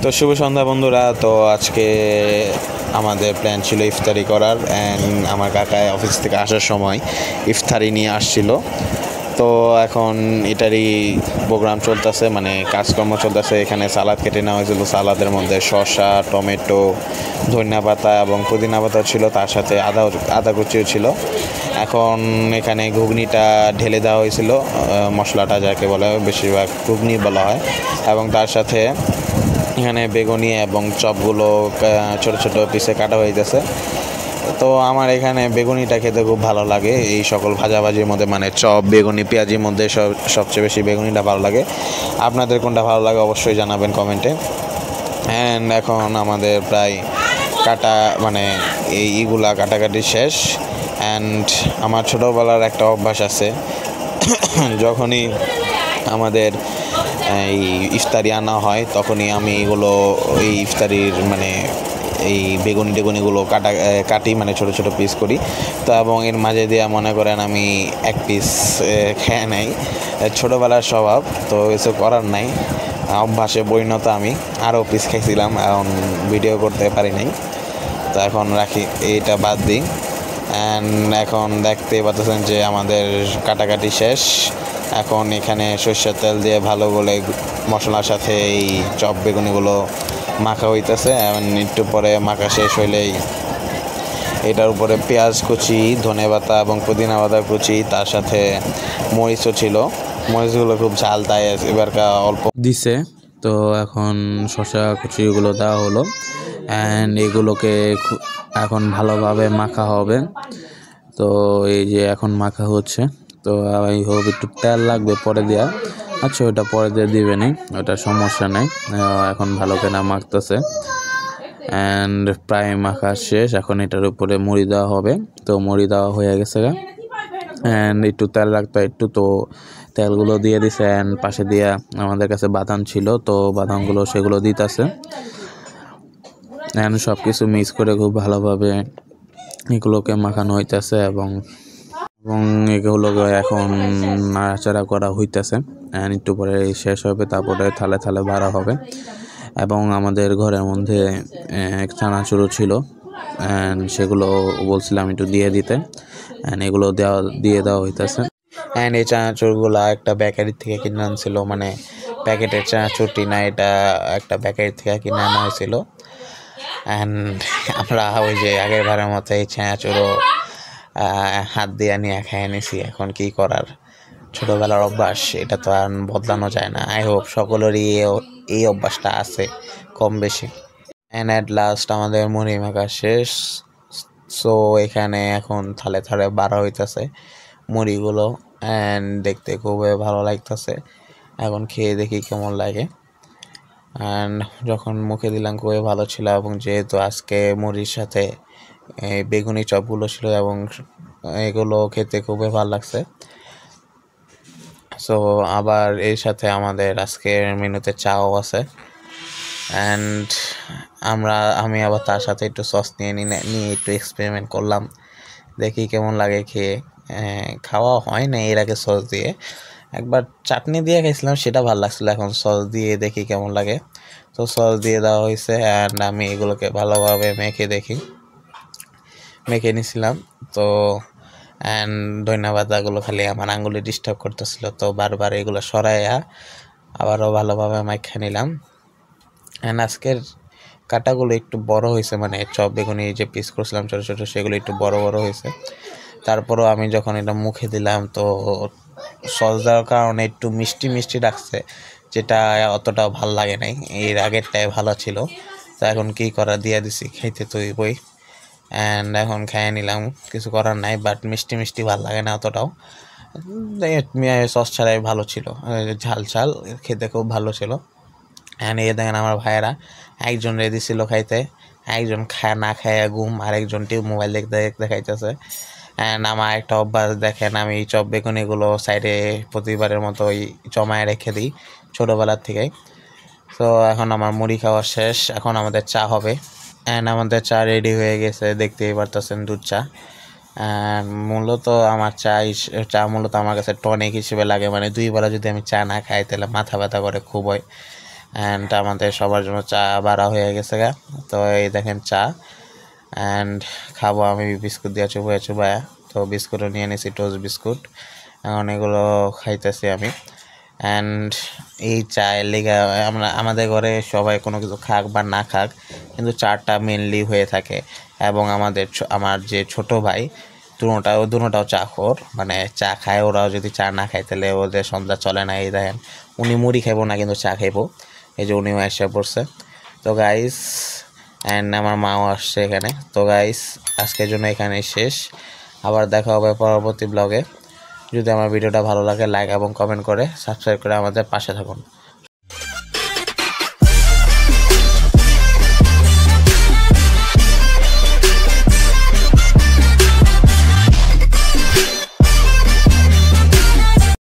তো শুভ সন্ধ্যা বন্ধুরা। তো আজকে আমাদের প্ল্যান ছিল ইফতারি করার, অ্যান্ড আমার কাকায় অফিস থেকে আসার সময় ইফতারি নিয়ে আসছিল। তো এখন এটারই প্রোগ্রাম চলতেছে, মানে কাজকর্ম চলতেছে। এখানে সালাদ কেটে নেওয়া হয়েছিল, সালাদের মধ্যে শসা, টমেটো, ধনিয়া পাতা এবং পুদিনা পাতা ছিল, তার সাথে আদা কুচিও ছিল। এখন এখানে ঘুগনিটা ঢেলে দেওয়া হয়েছিল, মশলাটা যাকে বলা হয় বেশিরভাগ ঘুগনি বলা হয়, এবং তার সাথে এখানে বেগুনি এবং চপগুলো ছোট ছোট পিসে কাটা হয়ে গেছে। তো আমার এখানে বেগুনিটা খেতে খুব ভালো লাগে এই সকল ভাজাভাজির মধ্যে, মানে চপ, বেগুনি, পেঁয়াজির মধ্যে সবচেয়ে বেশি বেগুনিটা ভালো লাগে। আপনাদের কোনটা ভালো লাগে অবশ্যই জানাবেন কমেন্টে। অ্যান্ড এখন আমাদের প্রায় কাটা, মানে এইগুলা কাটাকাটি শেষ। অ্যান্ড আমার ছোটোবেলার একটা অভ্যাস আছে, যখনই আমাদের এই ইফতারি আনা হয় তখনই আমি এগুলো এই ইফতারির মানে এই বেগুনিগুলো কাটি, মানে ছোট ছোট পিস করি। তো এবং এর মাঝে দিয়ে মনে করেন আমি এক পিস খেয়ে নেই, ছোটোবেলার স্বভাব, তো কিছু করার নাই, অভ্যাসে পরিণত। আমি আরও পিস খাইছিলাম, এখন ভিডিও করতে পারি নাই, তো এখন রাখি, এইটা বাদ দিই। অ্যান্ড এখন দেখতে পাচ্ছেন যে আমাদের কাটাকাটি শেষ। এখন এখানে সরষের তেল দিয়ে ভালো করে মশলার সাথে এই চপ বেগুনিগুলো মাখা হইতেছে। একটু পরে মাখা শেষ হইলেই এটার উপরে পেঁয়াজ কুচি, ধনেপাতা এবং পুদিনা পাতা কুচি, তার সাথে মরিচও ছিল। মরিচগুলো খুব ঝাল, তাই এবারকার অল্প দিছে। তো এখন শসা কুচিগুলো দেওয়া হলো, অ্যান্ড এগুলোকে এখন ভালোভাবে মাখা হবে। তো এই যে এখন মাখা হচ্ছে, তো এই হোক একটু তেল লাগবে পরে দেওয়া। আচ্ছা, ওটা পরে দিয়ে দিবে নি, ওটা সমস্যা নেই। এখন ভালো করে মাখতেছে, অ্যান্ড প্রায় মাখা শেষ। এখন এটার উপরে মুড়ি দেওয়া হবে, তো মুড়ি দেওয়া হয়ে গেছে, অ্যান্ড একটু তেল লাগতো একটু, তো তেলগুলো দিয়ে দিছে। অ্যান্ড পাশে দিয়া আমাদের কাছে বাদাম ছিল, তো বাদামগুলো সেগুলো দিতেছে। অ্যান্ড সব কিছু মিক্স করে খুব ভালোভাবে এগুলোকে মাখানো হইতেছে, এবং এগুলোকে এখন নাড়াচাড়া করা হইতেছে। অ্যান্ড একটু পরে শেষ হবে, তারপরে থালে থালে বাড়া হবে। এবং আমাদের ঘরের মধ্যে চানাচুর ছিল, অ্যান্ড সেগুলো বলছিলাম একটু দিয়ে দিতে, অ্যান্ড এগুলো দিয়ে দেওয়া হইতেছে। অ্যান্ড এই চানাচুরগুলো একটা বেকারি থেকে কিনে আনছিল, মানে প্যাকেটের চানাচুরটি না, এটা একটা বেকারি থেকে কিনে আনা হয়েছিল। অ্যান্ড আমরা ওই যে আগের বারের মতো এই চানাচুরও হাত দিয়ে নিয়ে খেয়ে নিছি। এখন কি করার, ছোটোবেলার অভ্যাস, এটা তো আর বদলানো যায় না। আই হোপ সকলেরই এই অভ্যাসটা আছে কম বেশি। অ্যান্ড অ্যাট লাস্ট আমাদের মুড়ি মাখা শেষ। সো এখানে এখন থালে থালে বাড়া হইতেছে মুড়িগুলো, অ্যান্ড দেখতে খুবই ভালো লাগতেছে। এখন খেয়ে দেখি কেমন লাগে। অ্যান্ড যখন মুখে দিলাম খুবই ভালো ছিল, এবং যেহেতু আজকে মুড়ির সাথে বেগুনি চপগুলো ছিল এবং এগুলো খেতে খুবই ভালো লাগছে। সো আবার এর সাথে আমাদের আজকের মেনুতে চাও আছে, অ্যান্ড আমি আবার তার সাথে একটু সস নিয়ে একটু এক্সপেরিমেন্ট করলাম, দেখি কেমন লাগে খেয়ে। খাওয়া হয় না এর আগে সস দিয়ে, একবার চাটনি দিয়ে খাইছিলাম, সেটা ভালো লাগছিলো। এখন সস দিয়ে দেখি কেমন লাগে। তো সস দিয়ে দেওয়া হয়েছে, অ্যান্ড আমি এগুলোকে ভালোভাবে মেখে নিছিলাম। তো অ্যান্ড ধনিয়া পাতাগুলো খালি আমার আঙ্গুলে ডিস্টার্ব করতেছিল, তো বারবার এগুলো সরাইয়া আবারও ভালোভাবে মাখা নিলাম। অ্যান্ড আজকের কাটাগুলো একটু বড় হয়েছে, মানে চপ বেগুনি যে পিস করছিলাম ছোটো ছোটো, সেগুলো একটু বড় বড় হয়েছে। তারপরও আমি যখন এটা মুখে দিলাম, তো সস দেওয়ার কারণে একটু মিষ্টি মিষ্টি রাখছে, যেটা অতটাও ভালো লাগে নাই, এর আগেরটাই ভালো ছিল। তো এখন কী করা, দিয়ে দিছি, খাইতে তুই বই। অ্যান্ড এখন খেয়ে নিলাম, কিছু করার নাই, বাট মিষ্টি মিষ্টি ভালো লাগে না অতটাও। সস ছাড়াই ভালো ছিল, ঝাল ঝাল খেতে খুব ভালো ছিল। অ্যান্ড দেখেন আমার ভাইয়েরা, একজন রেডি ছিল খাইতে, একজন না খাইয়া ঘুম, আরেকজনটি মোবাইল দেখতে দেখতে খাইতেছে। অ্যান্ড আমার একটা অভ্যাস দেখেন, আমি চপ বেগুনিগুলো সাইডে প্রতিবারের মতো ওই জমায় রেখে দিই ছোটোবেলার থেকেই। তো এখন আমার মুড়ি খাওয়া শেষ, এখন আমাদের চা হবে। অ্যান্ড আমাদের চা রেডি হয়ে গেছে, দেখতেই পারতেছেন দুধ চা। মূলত আমার চা মূলত আমার কাছে টনিক হিসেবে লাগে, মানে দুই বেলা যদি আমি চা না খাই তাহলে মাথা ব্যথা করে খুব হয়। অ্যান্ড আমাদের সবার জন্য চা বাড়া হয়ে গেছে গা। তো এই দেখেন চা, অ্যান্ড খাবো আমি বিস্কুট দিয়ে চুবাইয়া চুবাইয়া। তো বিস্কুটও নিয়ে নিয়েছি, টোস্ট বিস্কুট, এখন এগুলো খাইতেছি আমি। অ্যান্ড এই চায়ের লিগা আমাদের ঘরে সবাই কোনো কিছু খাক বা না খাক, কিন্তু চাটা মেনলি হয়ে থাকে। এবং আমার যে ছোট ভাই দুটাও চা খোর, মানে চা খায়। ওরাও যদি চা না খায় তাহলে ওদের সন্ধ্যা চলে না। এই দেখেন উনি মুড়ি খাইবো না, কিন্তু চা খাইবো, এই যে উনিও এসে পড়ছে। তো গাইস, অ্যান্ড আমার মাও আসছে এখানে। তো গাইস, আজকের জন্য এখানেই শেষ। আবার দেখা হবে পরবর্তী ব্লগে। যদি আমার ভিডিওটা ভালো লাগে, লাইক এবং কমেন্ট করে সাবস্ক্রাইব করে আমাদের পাশে থাকুন।